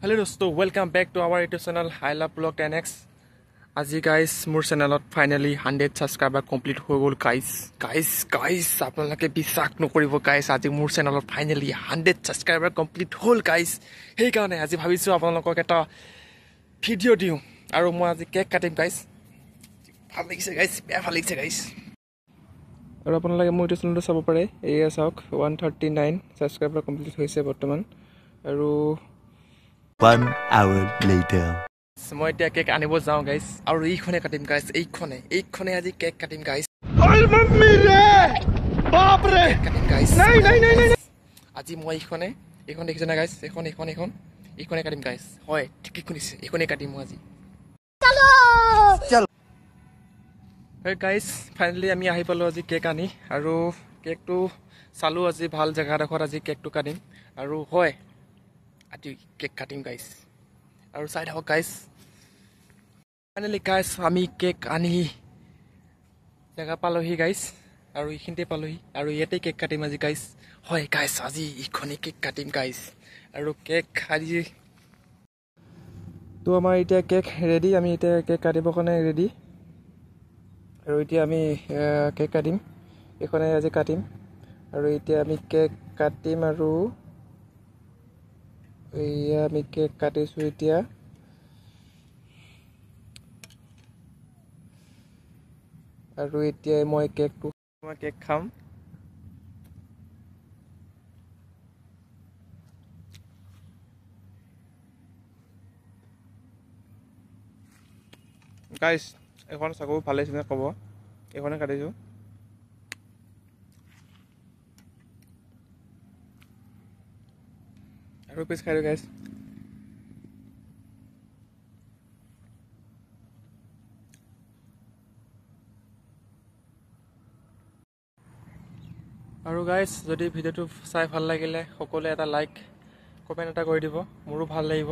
Hello dosto, welcome back to our YouTube channel I Love Vlog 10x. আজি guys মোৰ চেনেলত finally 100 subscriber complete হৈ গল guys আপোনালোকে বিশ্বাস নকৰিব guys আজি মোৰ চেনেলত ফাইনালি 100 সাবস্ক্ৰাইবাৰ কমপ্লিট হ'ল guys সেই কাৰণে আজি ভাবিছো আপোনালোকক এটা ভিডিঅ' দিও আৰু মই আজি কেক কাটিম guys ভাল লাগিছে guys বেয়া ভাল লাগিছে guys আৰু আপোনালোকে মোৰ YouTube চেনেলটো চাব পাৰে এয়া চাওক 139 সাবস্ক্ৰাইবাৰ কমপ্লিট হৈছে বৰ্তমান আৰু 1 hour later মই এতিয়া কেক আনিব যাও গাইস আৰু এইখনে কাটিম গাইস এইখনে আজি কেক কাটিম গাইস ওই মাম্মি রে বাপ রে কাটিম গাইস নাই আজি মই এইখনে দেখিছ না গাইস এইখনে কাটিম গাইস হয় ঠিক শুনিছে এইখনে কাটিম মই আজি চলো hey guys finally আমি আহি পালো আজি কেক আনি আৰু কেকটো চালু আজি ভাল জায়গা দেখত আজি কেকটো কাটিম আৰু হয় আজি কেক কাটিম গাইস আৰু সাইড হক গাইস ফাইনালি গাইস আমি কেক আনি জায়গা পালোহি গাইস আৰু ইখিনতে পালোহি আৰু ইয়াতে কেক কাটিম আজি গাইস হয় গাইস আজি ইখনি কেক কাটিম গাইস আৰু কেক আজি তো আমাৰ এতিয়া কেক ৰেডি আমি এতিয়া কেক কাটিব কাৰণে ৰেডি আৰু এতিয়া আমি কেক কাটিম এখনে আজি কাটিম আৰু এতিয়া আমি কেক কাটিম আৰু এয়া আমি কেক কাটিছো এতিয়া আৰু এতিয়া মই কেক খাম গাইস এখন চাকো ভালে আছে না কব এখনে কাটিছো আৰু পিছ খাইছো গাইস আৰু গাইস যদি ভিডিওটো চাই ভাল লাগিলে সকলোৱে এটা লাইক কমেন্ট এটা কৰি দিব মোৰো ভাল লাগিব